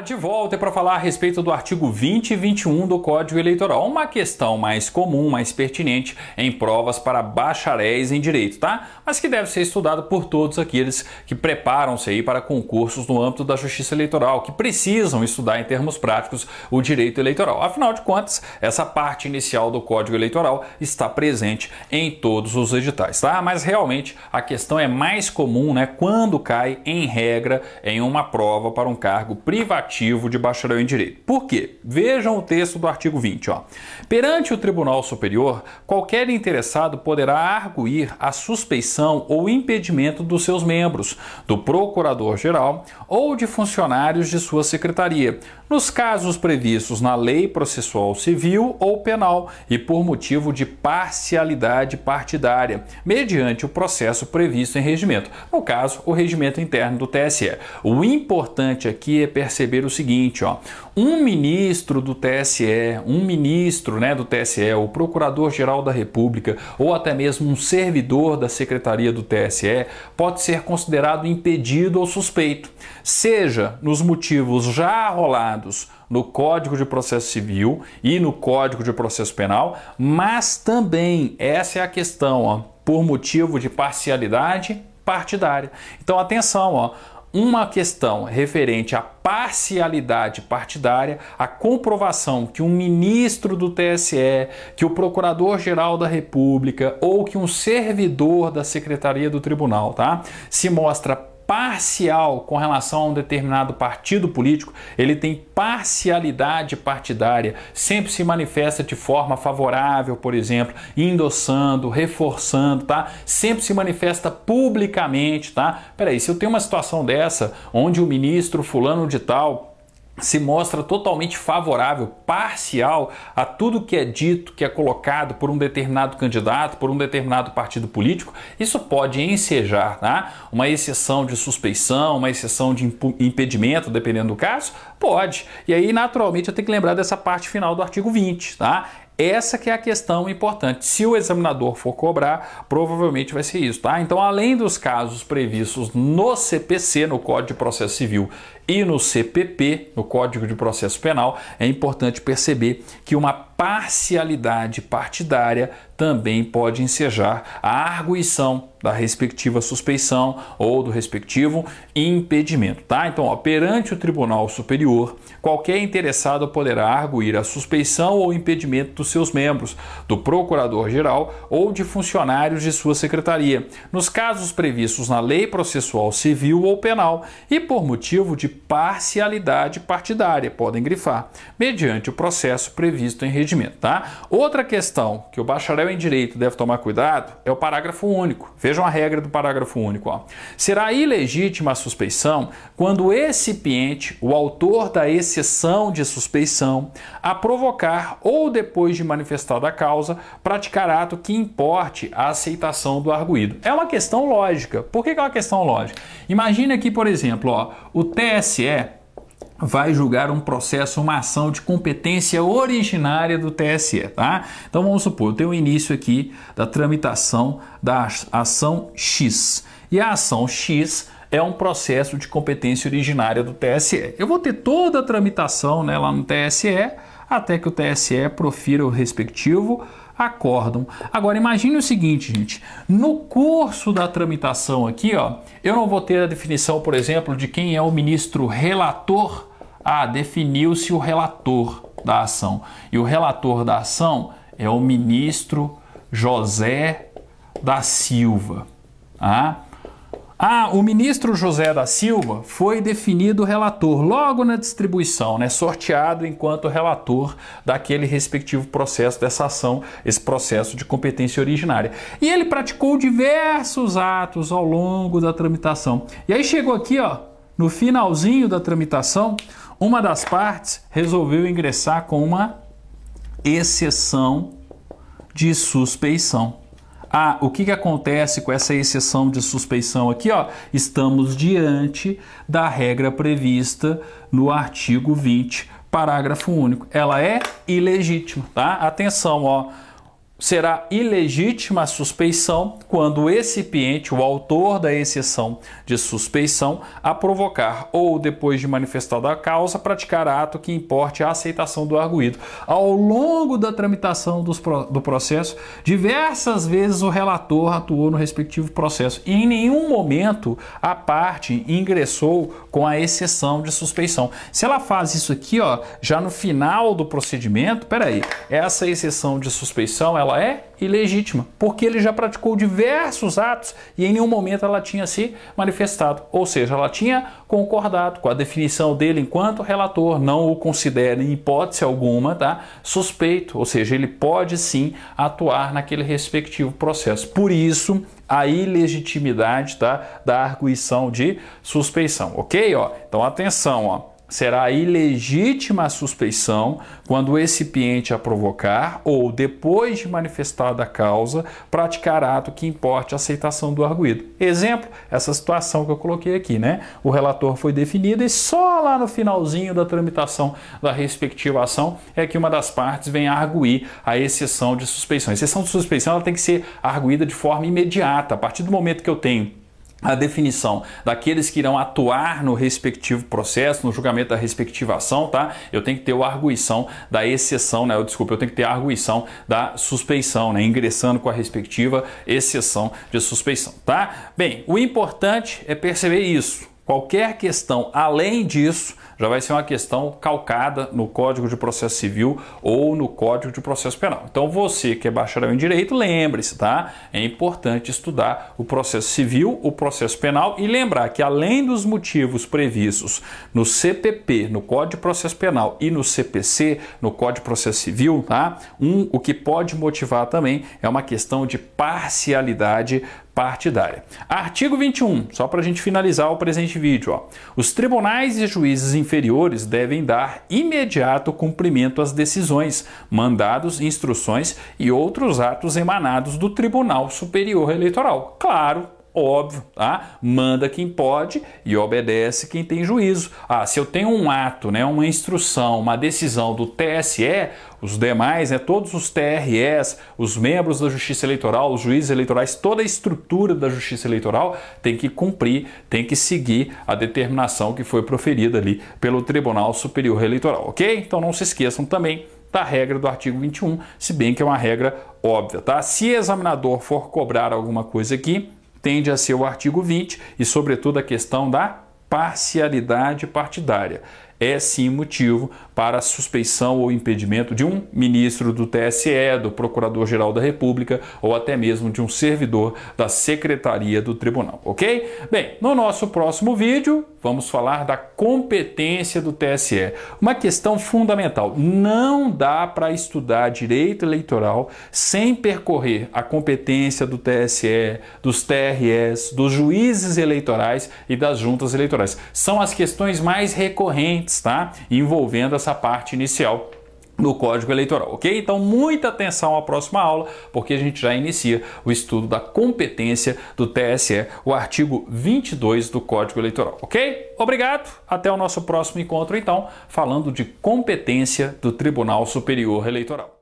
de volta para falar a respeito do artigo 20 e 21 do Código Eleitoral, uma questão mais comum, mais pertinente em provas para bacharéis em direito, tá? Mas que deve ser estudado por todos aqueles que preparam-se aí para concursos no âmbito da Justiça Eleitoral, que precisam estudar em termos práticos o direito eleitoral. Afinal de contas, essa parte inicial do Código Eleitoral está presente em todos os editais, tá? Mas realmente a questão é mais comum, né, quando cai em regra em uma prova para um cargo privativo de bacharel em direito. Por quê? Vejam o texto do artigo 20, ó. Perante o Tribunal Superior, qualquer interessado poderá arguir a suspeição ou impedimento dos seus membros, do Procurador-Geral ou de funcionários de sua secretaria, nos casos previstos na Lei Processual Civil ou Penal e por motivo de parcialidade partidária, mediante o processo previsto em regimento, no caso, o regimento interno do TSE. O importante aqui é perceber o seguinte, ó, um ministro do TSE, do TSE, o Procurador-Geral da República ou até mesmo um servidor da Secretaria do TSE pode ser considerado impedido ou suspeito, seja nos motivos já arrolados no Código de Processo Civil e no Código de Processo Penal, mas também, essa é a questão, ó, por motivo de parcialidade partidária. Então, atenção, ó, uma questão referente à parcialidade partidária, a comprovação que um ministro do TSE, que o Procurador-Geral da República ou que um servidor da Secretaria do Tribunal, tá, se mostra parcial com relação a um determinado partido político, ele tem parcialidade partidária, sempre se manifesta de forma favorável, por exemplo, endossando, reforçando, tá? Sempre se manifesta publicamente, tá? Peraí, se eu tenho uma situação dessa, onde o ministro fulano de tal se mostra totalmente favorável, parcial a tudo que é dito, que é colocado por um determinado candidato, por um determinado partido político, isso pode ensejar, tá, uma exceção de suspeição, uma exceção de impedimento, dependendo do caso? Pode. E aí, naturalmente, eu tenho que lembrar dessa parte final do artigo 20, tá? Essa que é a questão importante. Se o examinador for cobrar, provavelmente vai ser isso, tá? Então, além dos casos previstos no CPC, no Código de Processo Civil, e no CPP, no Código de Processo Penal, é importante perceber que uma parcialidade partidária também pode ensejar a arguição da respectiva suspeição ou do respectivo impedimento, tá? Então, ó, perante o Tribunal Superior, qualquer interessado poderá arguir a suspeição ou impedimento dos seus membros, do Procurador-Geral ou de funcionários de sua secretaria, nos casos previstos na Lei Processual Civil ou Penal e por motivo de parcialidade partidária, podem grifar, mediante o processo previsto em regimento, tá? Outra questão que o bacharel em direito deve tomar cuidado é o parágrafo único. Vejam a regra do parágrafo único, ó. Será ilegítima a suspeição quando o recipiente, o autor da exceção de suspeição, a provocar ou depois de manifestada a causa, praticar ato que importe a aceitação do arguido. É uma questão lógica. Por que é uma questão lógica? Imagina aqui, por exemplo, ó, o TSE vai julgar um processo, uma ação de competência originária do TSE, tá? Então vamos supor, eu tenho o início aqui da tramitação da ação X. E a ação X é um processo de competência originária do TSE. Eu vou ter toda a tramitação, né, lá no TSE, até que o TSE profira o respectivo acórdão. Agora imagine o seguinte, gente, no curso da tramitação aqui, ó, eu não vou ter a definição, por exemplo, de quem é o ministro relator. Ah, definiu-se o relator da ação. E o relator da ação é o ministro José da Silva. O ministro José da Silva foi definido relator logo na distribuição, né, sorteado enquanto relator daquele respectivo processo dessa ação, esse processo de competência originária. E ele praticou diversos atos ao longo da tramitação. E aí chegou aqui, ó, no finalzinho da tramitação, uma das partes resolveu ingressar com uma exceção de suspeição. O que acontece com essa exceção de suspeição aqui, ó? Estamos diante da regra prevista no artigo 20, parágrafo único. Ela é ilegítima, tá? Atenção, ó. será ilegítima a suspeição quando o recipiente, o autor da exceção de suspeição, a provocar ou, depois de manifestada a causa, praticar ato que importe a aceitação do arguido. Ao longo da tramitação do processo, diversas vezes o relator atuou no respectivo processo e em nenhum momento a parte ingressou com a exceção de suspeição. Se ela faz isso aqui, ó, já no final do procedimento, peraí, essa exceção de suspeição, ela é ilegítima, porque ele já praticou diversos atos e em nenhum momento ela tinha se manifestado, ou seja, ela tinha concordado com a definição dele enquanto relator, não o considera em hipótese alguma, tá, suspeito, ou seja, ele pode sim atuar naquele respectivo processo. Por isso, a ilegitimidade, tá, da arguição de suspeição, ok? Ó, então atenção, ó. Será ilegítima a suspeição quando o recipiente a provocar ou, depois de manifestada a causa, praticar ato que importe a aceitação do arguido. Exemplo, essa situação que eu coloquei aqui, né? O relator foi definido e só lá no finalzinho da tramitação da respectiva ação é que uma das partes vem a arguir a exceção de suspeição. A exceção de suspeição ela tem que ser arguída de forma imediata. A partir do momento que eu tenho a definição daqueles que irão atuar no respectivo processo, no julgamento da respectiva ação, tá? Eu tenho que ter a arguição da exceção, né? Eu tenho que ter a arguição da suspeição, né? Ingressando com a respectiva exceção de suspeição, tá? Bem, o importante é perceber isso. Qualquer questão além disso já vai ser uma questão calcada no Código de Processo Civil ou no Código de Processo Penal. Então você que é bacharel em Direito, lembre-se, tá? É importante estudar o processo civil, o processo penal e lembrar que além dos motivos previstos no CPP, no Código de Processo Penal e no CPC, no Código de Processo Civil, tá? O que pode motivar também é uma questão de parcialidade partidária. Artigo 21, só para a gente finalizar o presente vídeo, ó. Os tribunais e juízes inferiores devem dar imediato cumprimento às decisões, mandados, instruções e outros atos emanados do Tribunal Superior Eleitoral. Claro, óbvio, tá? Manda quem pode e obedece quem tem juízo. Se eu tenho um ato, né, uma instrução, uma decisão do TSE, os demais, né, todos os TREs, os membros da Justiça Eleitoral, os juízes eleitorais, toda a estrutura da Justiça Eleitoral tem que cumprir, tem que seguir a determinação que foi proferida ali pelo Tribunal Superior Eleitoral, ok? Então não se esqueçam também da regra do artigo 21, se bem que é uma regra óbvia, tá? Se o examinador for cobrar alguma coisa aqui, tende a ser o artigo 20 e, sobretudo, a questão da parcialidade partidária. É sim motivo para a suspeição ou impedimento de um ministro do TSE, do Procurador-Geral da República ou até mesmo de um servidor da Secretaria do Tribunal, ok? Bem, no nosso próximo vídeo vamos falar da competência do TSE. Uma questão fundamental. Não dá para estudar direito eleitoral sem percorrer a competência do TSE, dos TREs, dos juízes eleitorais e das juntas eleitorais. São as questões mais recorrentes, tá? Envolvendo essa parte inicial do Código Eleitoral, ok? Então, muita atenção à próxima aula, porque a gente já inicia o estudo da competência do TSE, o artigo 22 do Código Eleitoral, ok? Obrigado, até o nosso próximo encontro, então, falando de competência do Tribunal Superior Eleitoral.